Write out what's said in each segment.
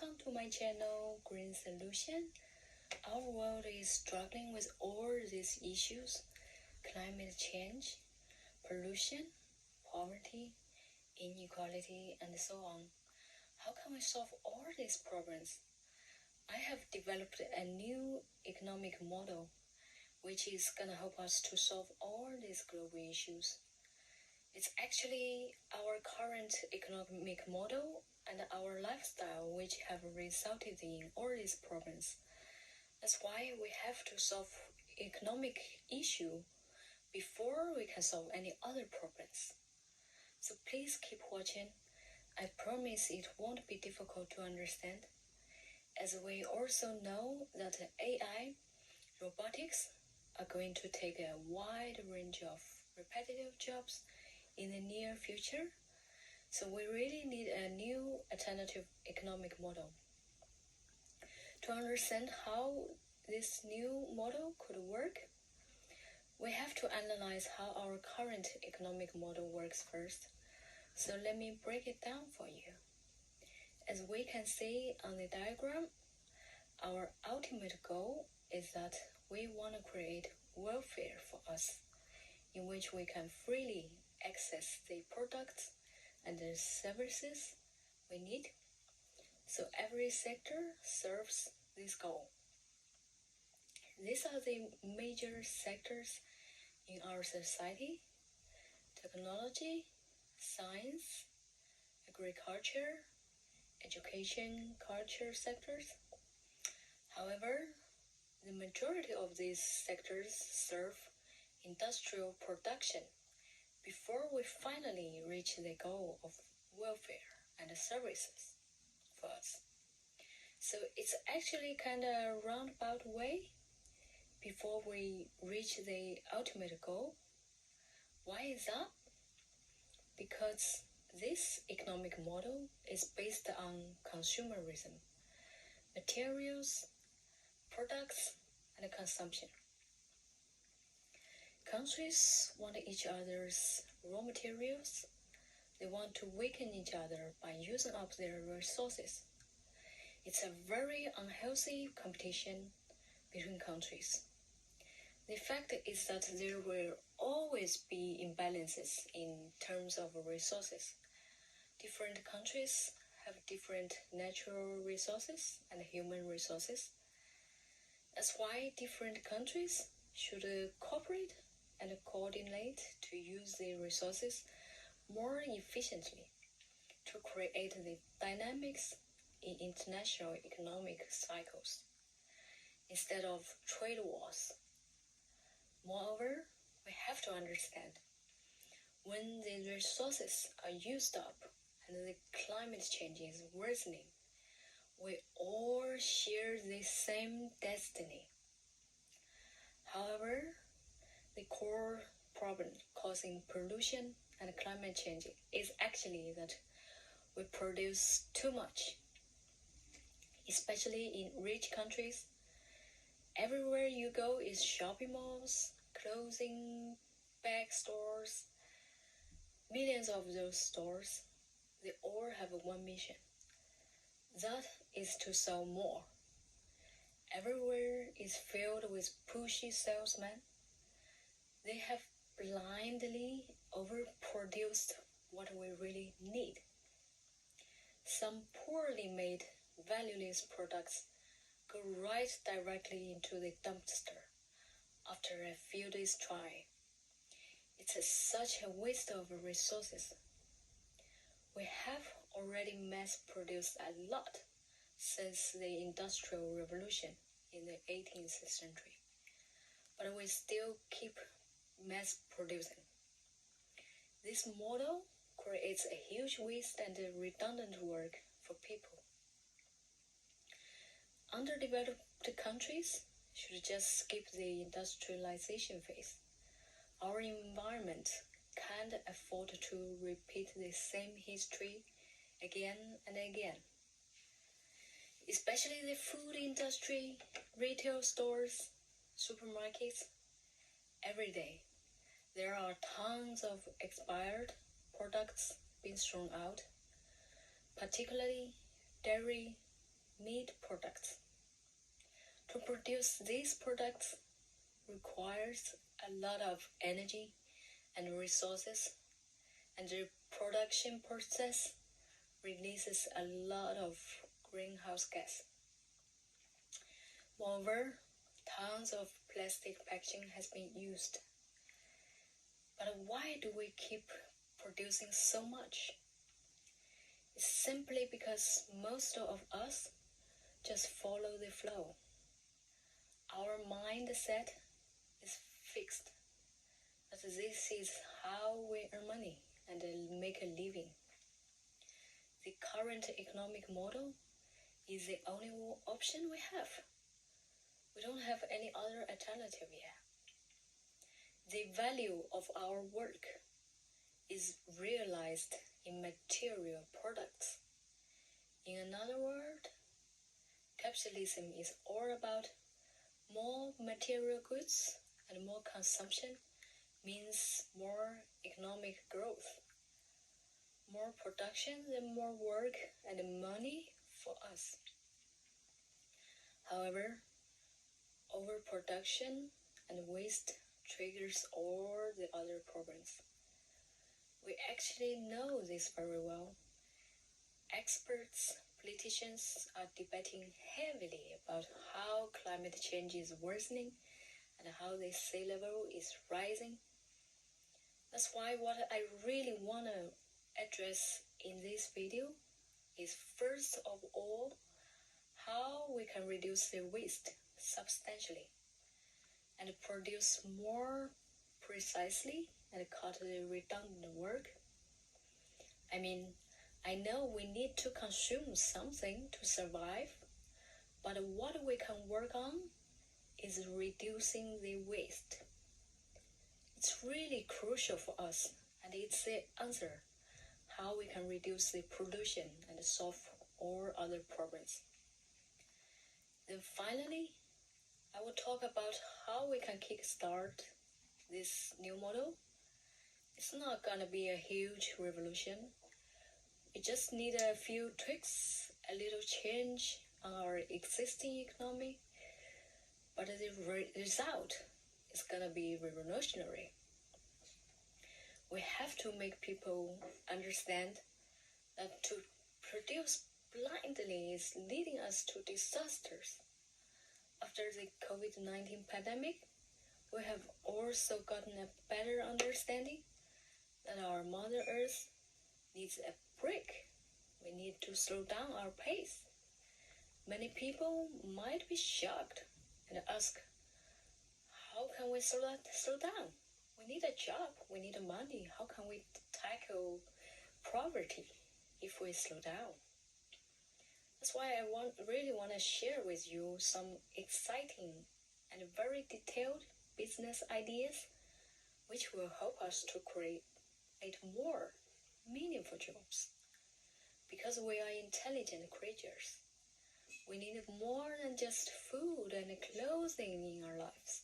Welcome to my channel, Green Solution. Our world is struggling with all these issues: climate change, pollution, poverty, inequality, and so on. How can we solve all these problems? I have developed a new economic model which is gonna help us to solve all these global issues. It's actually our current economic model and our lifestyle which have resulted in all these problems. That's why we have to solve economic issue before we can solve any other problems. So please keep watching. I promise it won't be difficult to understand, as we also know that AI, robotics, are going to take a wide range of repetitive jobs in the near future. So we really need a new alternative economic model. To understand how this new model could work, we have to analyze how our current economic model works first. So let me break it down for you. As we can see on the diagram, our ultimate goal is that we want to create welfare for us, in which we can freely access the products and the services we need. So every sector serves this goal. These are the major sectors in our society: technology, science, agriculture, education, culture sectors. However, the majority of these sectors serve industrial production before we finally reach the goal of welfare and services for us. So it's actually kind of a roundabout way before we reach the ultimate goal. Why is that? Because this economic model is based on consumerism, materials, products, and consumption. Countries want each other's raw materials. They want to weaken each other by using up their resources. It's a very unhealthy competition between countries. The fact is that there will always be imbalances in terms of resources. Different countries have different natural resources and human resources. That's why different countries should cooperate and coordinate to use the resources more efficiently to create the dynamics in international economic cycles instead of trade wars. Moreover, we have to understand, when the resources are used up and the climate change is worsening, we all share the same destiny. However, the core problem causing pollution and climate change is actually that we produce too much, especially in rich countries. Everywhere you go is shopping malls, clothing, bag stores. Millions of those stores, they all have one mission. That is to sell more. Everywhere is filled with pushy salesmen. They have blindly overproduced what we really need. Some poorly made, valueless products go right directly into the dumpster after a few days try. It's such a waste of resources. We have already mass-produced a lot since the Industrial Revolution in the 18th century, but we still keep mass-producing. This model creates a huge waste and redundant work for people. Underdeveloped countries should just skip the industrialization phase. Our environment can't afford to repeat the same history again and again. Especially the food industry, retail stores, supermarkets. Every day, there are tons of expired products being thrown out, particularly dairy, meat products. To produce these products requires a lot of energy and resources, and the production process releases a lot of greenhouse gas. Moreover, tons of plastic packaging has been used. But why do we keep producing so much? It's simply because most of us just follow the flow. Our mindset is fixed that this is how we earn money and make a living. The current economic model is the only option we have. We don't have any other alternative yet. The value of our work is realized in material products. In another word, capitalism is all about more material goods, and more consumption means more economic growth. More production and more work and money for us. However, overproduction and waste triggers all the other problems. We actually know this very well. Experts, politicians are debating heavily about how climate change is worsening and how the sea level is rising. That's why what I really want to address in this video is, first of all, how we can reduce the waste substantially and produce more precisely and cut the redundant work. I know we need to consume something to survive, but what we can work on is reducing the waste. It's really crucial for us, and it's the answer how we can reduce the pollution and solve all other problems. Then finally, I will talk about how we can kickstart this new model. It's not gonna be a huge revolution. We just need a few tweaks, a little change on our existing economy, but the result is gonna be revolutionary. We have to make people understand that to produce blindly is leading us to disasters. After the COVID-19 pandemic, we have also gotten a better understanding that our Mother Earth needs a break. We need to slow down our pace. Many people might be shocked and ask, how can we slow down? We need a job, we need money. How can we tackle poverty if we slow down? That's why I really want to share with you some exciting and very detailed business ideas which will help us to create more meaningful jobs. Because we are intelligent creatures, we need more than just food and clothing in our lives.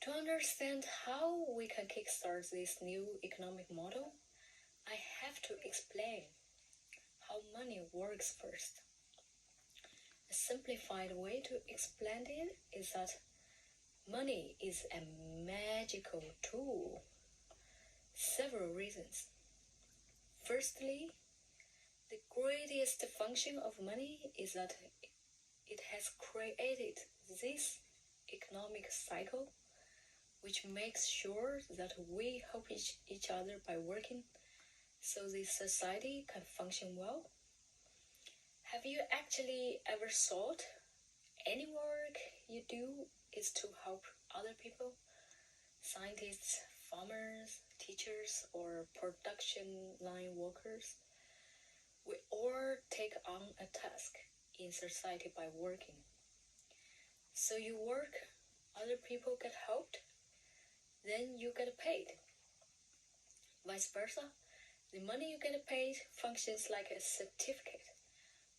To understand how we can kickstart this new economic model, I have to explain how money works first. A simplified way to explain it is that money is a magical tool. Several reasons. Firstly, the greatest function of money is that it has created this economic cycle which makes sure that we help each other by working so the society can function well. Have you actually ever thought any work you do is to help other people? Scientists, farmers, teachers, or production line workers? We all take on a task in society by working. So you work, other people get helped, then you get paid. Vice versa, the money you get paid functions like a certificate,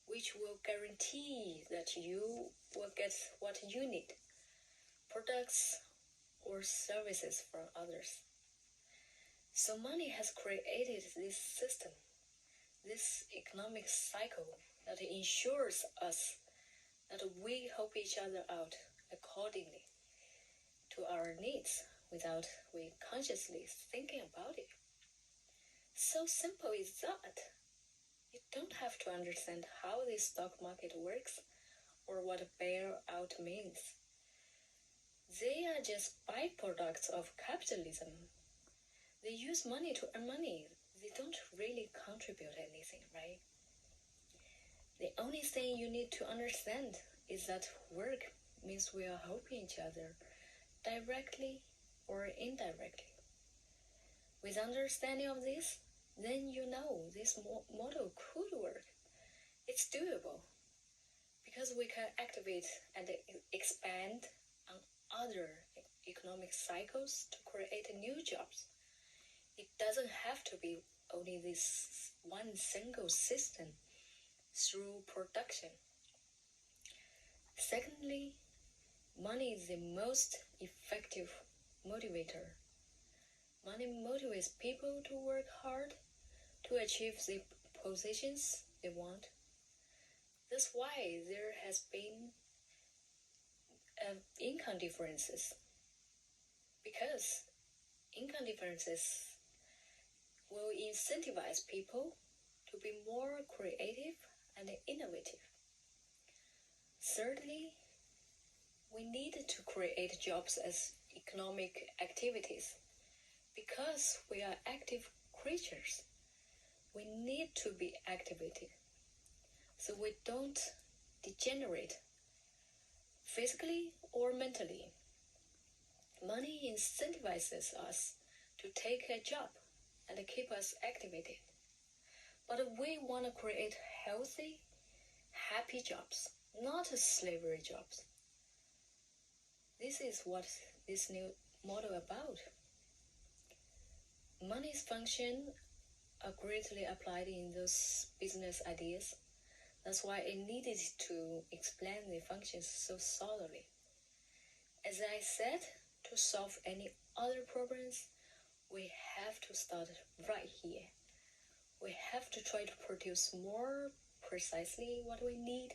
which will guarantee that you will get what you need, products or services from others. So money has created this system. this economic cycle that ensures us that we help each other out accordingly to our needs without we consciously thinking about it. So simple is that. You don't have to understand how the stock market works or what a bailout means. They are just byproducts of capitalism. They use money to earn money. They don't really contribute anything, right? The only thing you need to understand is that work means we are helping each other, directly or indirectly. With understanding of this, then you know this model could work. It's doable because we can activate and expand on other economic cycles to create new jobs. It doesn't have to be only this one single system through production. Secondly, money is the most effective motivator. Money motivates people to work hard to achieve the positions they want. That's why there has been income differences, because income differences will incentivize people to be more creative and innovative. Thirdly, we need to create jobs as economic activities. Because we are active creatures, we need to be activated so we don't degenerate physically or mentally. Money incentivizes us to take a job and keep us activated. But we want to create healthy, happy jobs, not slavery jobs. This is what this new model about. Money's function are greatly applied in those business ideas. That's why it needed to explain the functions so solidly. As I said, to solve any other problems, we have to start right here. We have to try to produce more precisely what we need.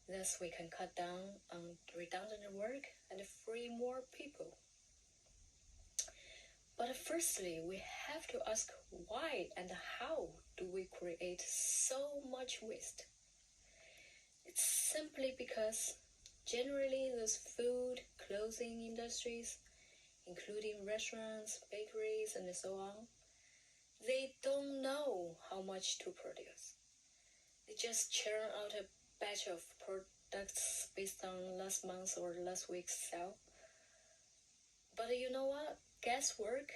Thus, we can cut down on redundant work and free more people. But firstly, we have to ask why and how do we create so much waste? It's simply because generally those food, clothing industries, including restaurants, bakeries, and so on, they don't know how much to produce. They just churn out a batch of products based on last month or last week's sale. But you know what? Guesswork,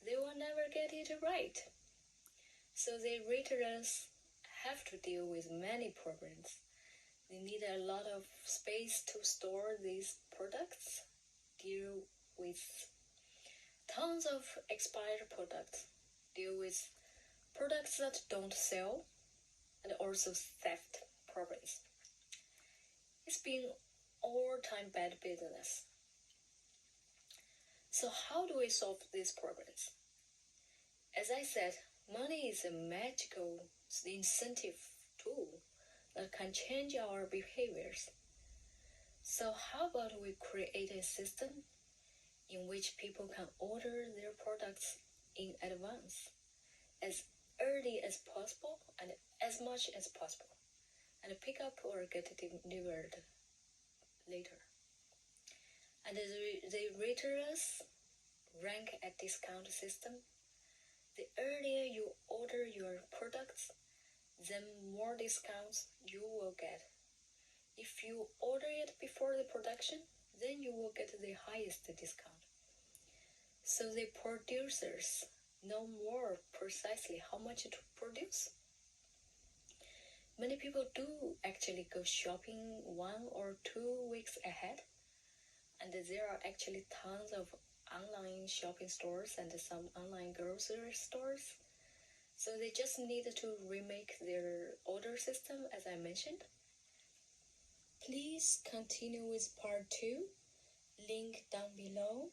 they will never get it right. So the retailers have to deal with many problems. They need a lot of space to store these products, deal with tons of expired products, deal with products that don't sell, and also theft problems. It's been all-time bad business. So how do we solve these problems? As I said, money is a magical incentive tool that can change our behaviors. So how about we create a system in which people can order their products in advance, as early as possible and as much as possible, and pick up or get it delivered later. And the retailers rank a discount system. The earlier you order your products, the more discounts you will get. If you order it before the production, then you will get the highest discount. So the producers know more precisely how much to produce. Many people do actually go shopping 1 or 2 weeks ahead. And there are actually tons of online shopping stores and some online grocery stores. So they just need to remake their order system, as I mentioned. Please continue with part 2, link down below.